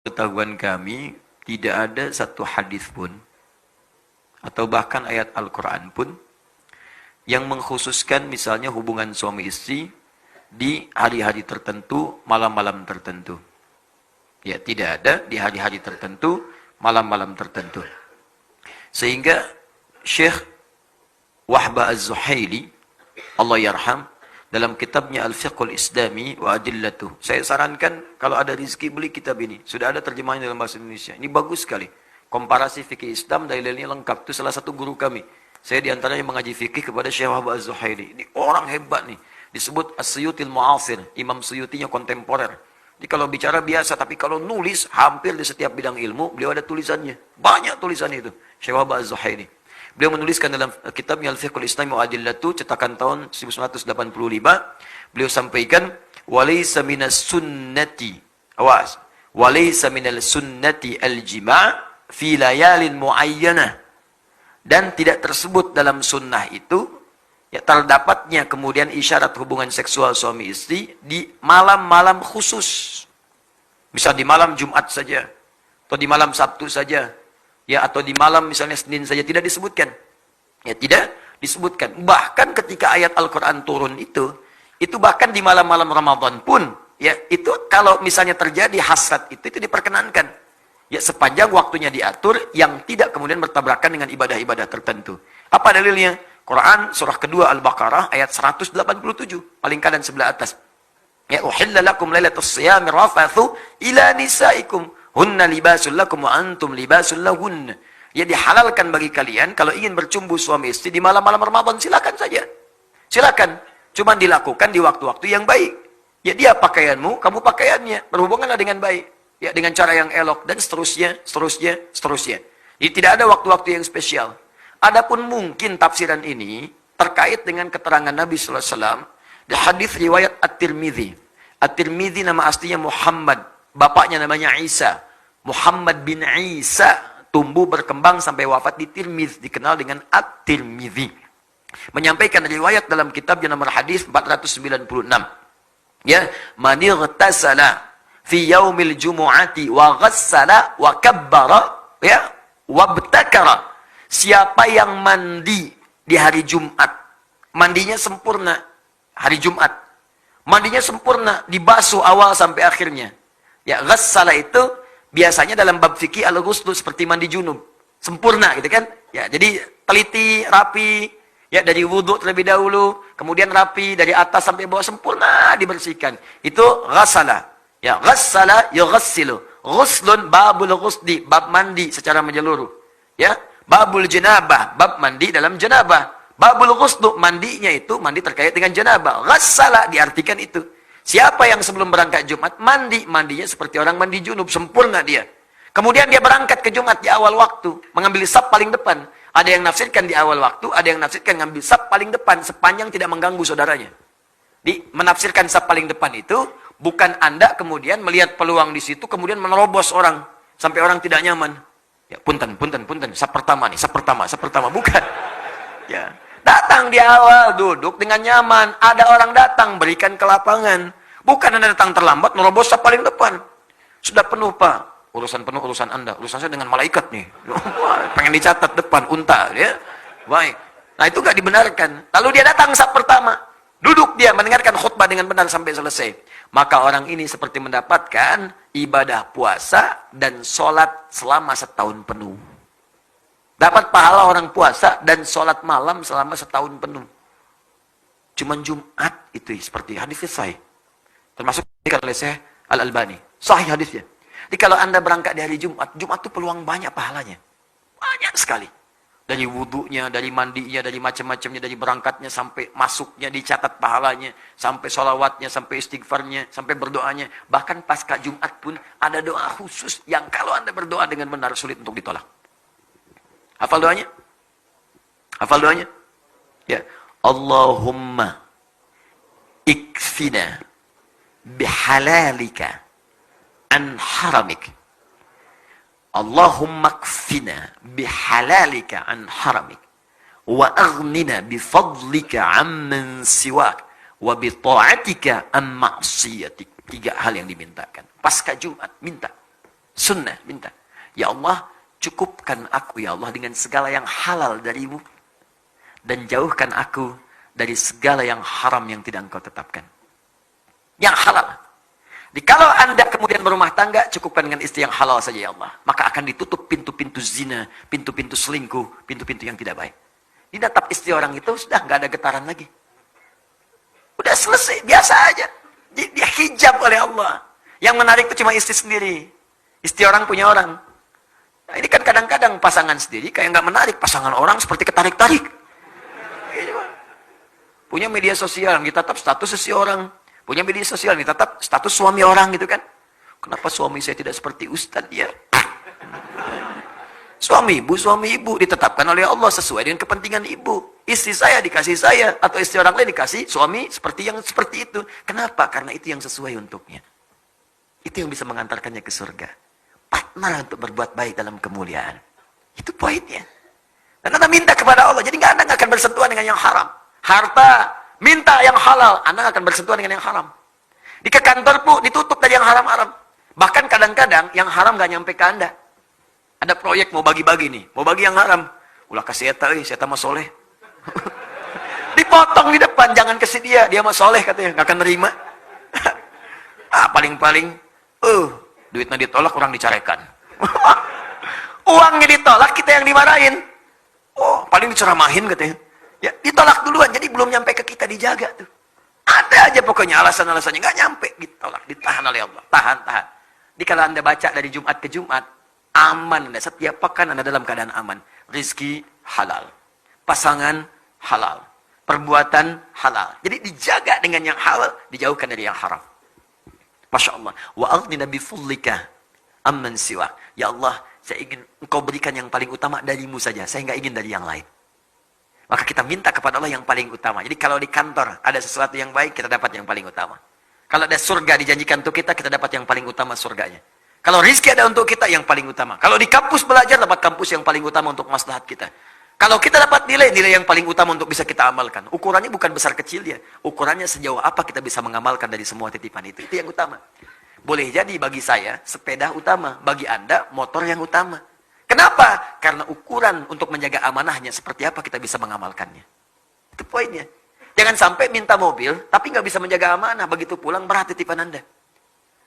Pengetahuan kami tidak ada satu hadis pun atau bahkan ayat Al-Quran pun yang mengkhususkan misalnya hubungan suami istri di hari-hari tertentu, malam-malam tertentu. Ya, tidak ada di hari-hari tertentu, malam-malam tertentu. Sehingga Syekh Wahbah Az-Zuhaili, Allah yarham, dalam kitabnya Al-Fiqhul Islami wa Adillatuh. Saya sarankan kalau ada rezeki beli kitab ini. Sudah ada terjemahannya dalam bahasa Indonesia. Ini bagus sekali. Komparasi fikih Islam, dalilnya lengkap. Itu salah satu guru kami. Saya diantaranya mengaji fikih kepada Syekh Wahbah Az-Zuhaili. Ini orang hebat nih. Disebut As-Suyutil Mu'asir. Imam Suyutinya kontemporer. Jadi kalau bicara biasa, tapi kalau nulis hampir di setiap bidang ilmu, beliau ada tulisannya. Banyak tulisannya itu. Syekh Wahbah Az-Zuhaili. Beliau menuliskan dalam kitabnya Al-Fiqhul Islami wa Adillatuh, cetakan tahun 1985, beliau sampaikan, walaysa minas sunnati, awas, walaysa minal sunnati al-jima' fi layalin muayyanah. Dan tidak tersebut dalam sunnah itu, ya terdapatnya kemudian isyarat hubungan seksual suami istri di malam-malam khusus. Misal di malam Jumat saja, atau di malam Sabtu saja, ya, atau di malam misalnya Senin saja, tidak disebutkan. Ya, tidak disebutkan. Bahkan ketika ayat Al-Quran turun itu bahkan di malam-malam Ramadan pun, ya, itu kalau misalnya terjadi hasrat itu diperkenankan. Ya, sepanjang waktunya diatur, yang tidak kemudian bertabrakan dengan ibadah-ibadah tertentu. Apa dalilnya? Quran surah kedua Al-Baqarah ayat 187, paling kanan sebelah atas. Ya, uhilla lakum lailatus siyami rafathu ila nisaikum. Hunna libasul lakum wa antum libasul lahun. Ya, dihalalkan bagi kalian kalau ingin bercumbu suami istri di malam-malam Ramadan, silakan saja. Silakan. Cuma dilakukan di waktu-waktu yang baik. Ya, dia pakaianmu, kamu pakaiannya. Berhubunganlah dengan baik. Ya, dengan cara yang elok dan seterusnya, seterusnya, seterusnya. Jadi tidak ada waktu-waktu yang spesial. Adapun mungkin tafsiran ini terkait dengan keterangan Nabi sallallahu alaihi wasallam di hadis riwayat At-Tirmidzi. At-Tirmidzi nama aslinya Muhammad. Bapaknya namanya Isa. Muhammad bin Isa tumbuh berkembang sampai wafat di Tirmidz, dikenal dengan At-Tirmidzi. Menyampaikan riwayat dalam kitabnya nomor hadis 496. Ya, man ightasala fi yaumil jumu'ati wa ghassala wa kabbara, ya, wabtakara. Siapa yang mandi di hari Jumat, mandinya sempurna hari Jumat. Mandinya sempurna, dibasuh awal sampai akhirnya. Ya, ghassala itu biasanya dalam bab fikih al-ghusl seperti mandi junub. Sempurna gitu kan? Ya, jadi teliti, rapi, ya, dari wudhu terlebih dahulu, kemudian rapi dari atas sampai bawah sempurna dibersihkan. Itu ghassala. Ya, ghassala yughassilu. Ghuslun babul ghusli, bab mandi secara menyeluruh. Ya, babul janabah, bab mandi dalam janabah. Babul ghuslu, mandinya itu mandi terkait dengan janabah. Ghassala diartikan itu. Siapa yang sebelum berangkat Jumat mandi, mandinya seperti orang mandi junub, sempurna dia. Kemudian dia berangkat ke Jumat di awal waktu, mengambil saf paling depan. Ada yang nafsirkan di awal waktu, ada yang nafsirkan ngambil saf paling depan, sepanjang tidak mengganggu saudaranya. Menafsirkan saf paling depan itu, bukan Anda kemudian melihat peluang di situ, kemudian menerobos orang, sampai orang tidak nyaman. Ya, punten, saf pertama nih, saf pertama, bukan. Ya. Datang di awal, duduk dengan nyaman. Ada orang datang, berikan ke lapangan. Bukan Anda datang terlambat, nerobos paling depan. Sudah penuh, Pak. Urusan penuh, urusan Anda. Urusan saya dengan malaikat nih. Pengen dicatat depan, unta. Ya. Baik. Nah, itu gak dibenarkan. Lalu dia datang saat pertama. Duduk dia, mendengarkan khutbah dengan benar sampai selesai. Maka orang ini seperti mendapatkan ibadah puasa dan sholat selama setahun penuh. Dapat pahala orang puasa dan sholat malam selama setahun penuh. Cuman Jumat itu seperti hadis sahih. Termasuk oleh Syekh Al-Albani. Sahih hadisnya. Jadi kalau Anda berangkat di hari Jumat, Jumat itu peluang banyak pahalanya. Banyak sekali. Dari wudhunya, dari mandinya, dari macam-macamnya, dari berangkatnya sampai masuknya dicatat pahalanya, sampai sholawatnya, sampai istighfarnya, sampai berdoanya. Bahkan pasca Jumat pun ada doa khusus yang kalau Anda berdoa dengan benar sulit untuk ditolak. Hafal doanya? Hafal doanya? Ya. Allahumma ikfina bihalalika an haramik. Allahumma ikfina bihalalika an haramik. Wa aghnina bifadlika amman siwak. Wa bita'atika an ma'siyatik. 3 hal yang dimintakan. Pasca Jumat, minta. Sunnah, minta. Ya Allah, cukupkan aku ya Allah dengan segala yang halal darimu. Dan jauhkan aku dari segala yang haram yang tidak engkau tetapkan. Yang halal. Jadi kalau anda kemudian berumah tangga, cukupkan dengan istri yang halal saja ya Allah. Maka akan ditutup pintu-pintu zina, pintu-pintu selingkuh, pintu-pintu yang tidak baik. Didatap istri orang itu, sudah nggak ada getaran lagi. Udah selesai, biasa aja. Dia hijab oleh Allah. Yang menarik itu cuma istri sendiri. Istri orang punya orang. Nah, ini kan kadang-kadang pasangan sendiri kayak nggak menarik. Pasangan orang seperti ketarik-tarik. Punya media sosial, ditetap status seseorang. Punya media sosial, ditetap status suami orang gitu kan. Kenapa suami saya tidak seperti ustadz ya? Suami ibu ditetapkan oleh Allah sesuai dengan kepentingan ibu. Istri saya dikasih saya, atau istri orang lain dikasih suami seperti yang seperti itu. Kenapa? Karena itu yang sesuai untuknya. Itu yang bisa mengantarkannya ke surga. Partner untuk berbuat baik dalam kemuliaan. Itu poinnya. Dan Anda minta kepada Allah, jadi Anda nggak akan bersentuhan dengan yang haram. Harta, minta yang halal, Anda akan bersentuhan dengan yang haram. Di ke kantor pun ditutup dari yang haram-haram. Bahkan kadang-kadang yang haram nggak nyampe ke Anda. Ada proyek mau bagi-bagi nih, mau bagi yang haram. Ulah kasih saya mah soleh. Dipotong di depan, jangan kasih dia mah soleh katanya, nggak akan nerima. Paling-paling, duitnya ditolak, orang dicarekan. Uangnya ditolak, kita yang dimarahin. Paling diceramahin katanya. Ya, ditolak duluan, jadi belum nyampe ke kita, dijaga tuh. Ada aja pokoknya alasan-alasannya, nggak nyampe, ditolak, ditahan oleh Allah. Tahan. Jadi kalau Anda baca dari Jumat ke Jumat, aman Anda, setiap pekan Anda dalam keadaan aman. Rizki halal, pasangan halal, perbuatan halal. Jadi dijaga dengan yang halal, dijauhkan dari yang haram. Masya Allah. Wa aghnina bifudlika amman siwa. Ya Allah, saya ingin engkau berikan yang paling utama darimu saja. Saya nggak ingin dari yang lain. Maka kita minta kepada Allah yang paling utama. Jadi kalau di kantor ada sesuatu yang baik, kita dapat yang paling utama. Kalau ada surga dijanjikan untuk kita dapat yang paling utama surganya. Kalau rizki ada untuk kita, yang paling utama. Kalau di kampus belajar, dapat kampus yang paling utama untuk maslahat kita. Kalau kita dapat nilai yang paling utama untuk bisa kita amalkan. Ukurannya bukan besar kecil ya. Ukurannya sejauh apa kita bisa mengamalkan dari semua titipan itu. Itu yang utama. Boleh jadi bagi saya, sepeda utama. Bagi Anda, motor yang utama. Kenapa? Karena ukuran untuk menjaga amanahnya seperti apa kita bisa mengamalkannya. Itu poinnya. Jangan sampai minta mobil, tapi nggak bisa menjaga amanah. Begitu pulang, berat titipan Anda.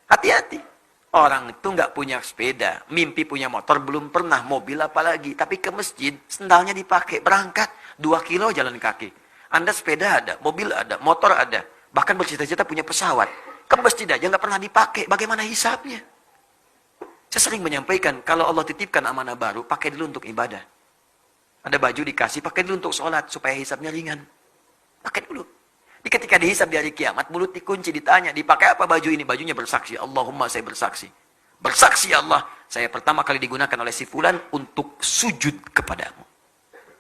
Hati-hati. Orang itu nggak punya sepeda, mimpi punya motor, belum pernah mobil apalagi. Tapi ke masjid, sendalnya dipakai, berangkat 2 kilo jalan kaki. Anda sepeda ada, mobil ada, motor ada. Bahkan bercita-cita punya pesawat. Ke masjid aja nggak pernah dipakai, bagaimana hisapnya? Saya sering menyampaikan, kalau Allah titipkan amanah baru, pakai dulu untuk ibadah. Ada baju dikasih, pakai dulu untuk sholat, supaya hisapnya ringan. Pakai dulu. Ketika dihisap di hari kiamat, mulut dikunci, ditanya, dipakai apa baju ini? Bajunya bersaksi, Allahumma saya bersaksi. Bersaksi Allah, saya pertama kali digunakan oleh si fulan untuk sujud kepadamu.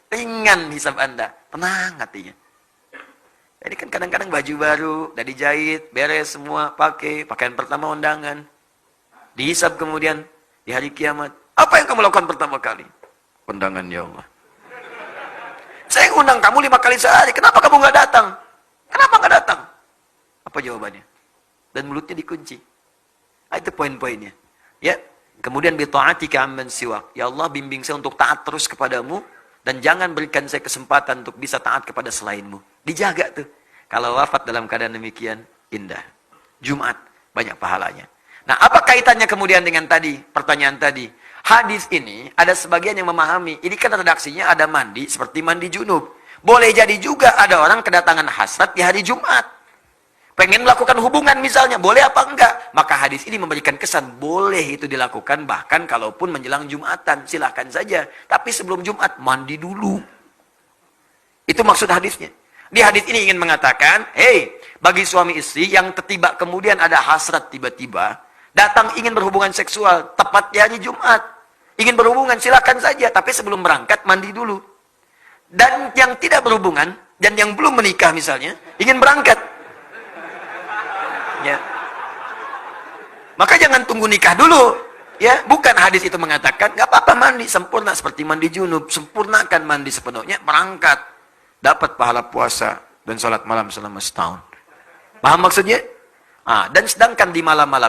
Ringan hisap Anda, tenang hatinya. Jadi kan kadang-kadang baju baru, udah dijahit, beres semua, pakai, pakaian pertama undangan. Dihisap kemudian, di hari kiamat, apa yang kamu lakukan pertama kali? Undangan ya Allah. Saya undang kamu 5 kali sehari, kenapa kamu nggak datang? Kenapa nggak datang? Apa jawabannya? Dan mulutnya dikunci. Itu poin-poinnya. Ya. Kemudian bita'atika amman siwak. Ya Allah, bimbing saya untuk taat terus kepadamu dan jangan berikan saya kesempatan untuk bisa taat kepada selainmu. Dijaga tuh. Kalau wafat dalam keadaan demikian, indah. Jumat, banyak pahalanya. Nah, apa kaitannya kemudian dengan tadi, pertanyaan tadi? Hadis ini, ada sebagian yang memahami, ini kan redaksinya ada mandi, seperti mandi junub. Boleh jadi juga ada orang kedatangan hasrat di hari Jumat. Pengen melakukan hubungan misalnya, boleh apa enggak? Maka hadis ini memberikan kesan, boleh itu dilakukan, bahkan kalaupun menjelang Jumatan, silahkan saja. Tapi sebelum Jumat, mandi dulu. Itu maksud hadisnya. Di hadis ini ingin mengatakan, bagi suami istri yang tiba kemudian ada hasrat tiba-tiba, datang ingin berhubungan seksual, tepat di hari Jumat. Ingin berhubungan, silakan saja. Tapi sebelum berangkat, mandi dulu. Dan yang tidak berhubungan, dan yang belum menikah misalnya, ingin berangkat. Ya. Maka jangan tunggu nikah dulu. Ya, bukan hadis itu mengatakan, nggak apa-apa mandi, sempurna seperti mandi junub. Sempurnakan mandi sepenuhnya, berangkat. Dapat pahala puasa dan sholat malam selama setahun. Paham maksudnya? Dan sedangkan di malam-malam